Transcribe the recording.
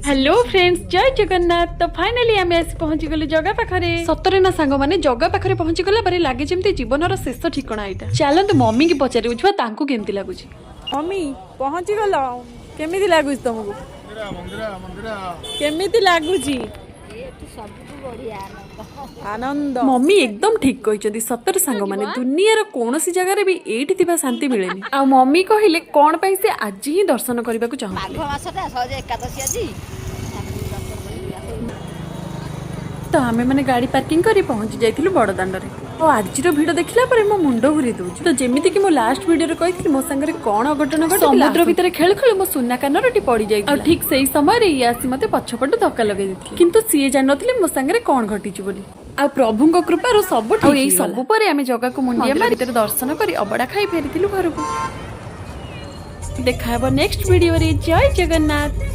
Hello friends, जय जगन्नाथ। तो finally आम आसी पहुंची गलु जगह पाखरे। सतरे ना सांग माने जगह पाखरे पहुंची गला पर लागे जेमती जीवनर शेष ठिकाना एटा। चलंतु मम्मी की पचारि उछवा तांको केमती लागुची। मम्मी पहुंची गल केमिति लागुची तुमको? केमिति लागुची? आनंद। मम्मी एकदम ठीक कहिचंदी। सतर सांग माने दुनियार कोनोसी जगह भी एठी थिबा शांति मिलेनी। आ मम्मी कहिले कोन पई से आज ही दर्शन करबा को चाहू। माघ मासटा सहज एकादशी आज तो आमे माने गाड़ी पार्किंग करी पहुंची जाइथिलु बड़दांडरे। और आजिर भिड़ देखला पर मो मुंडो घुरी दउची। तो जेमिति कि मो लास्ट वीडियो रे कहिथिलि मो संगरे कोन अघटन घटि समुद्र भितर खेल खेल मो सुना कानरटी पड़ी जाई। और ठीक सेही समय रे आसी मते पछपट धक्का लगे दिथि। किंतु सीए जान नथिले मो संगरे कोन घटिची बोली। आ प्रभुଙ୍କ कृपारो सब ठीक एई सब परे आमे जगह को मुंडिया मारी भीतर दर्शन करी अबडा खाई फेरिथिलु घर को। देखा नेक्स्ट वीडियो रे। जय जगन्नाथ।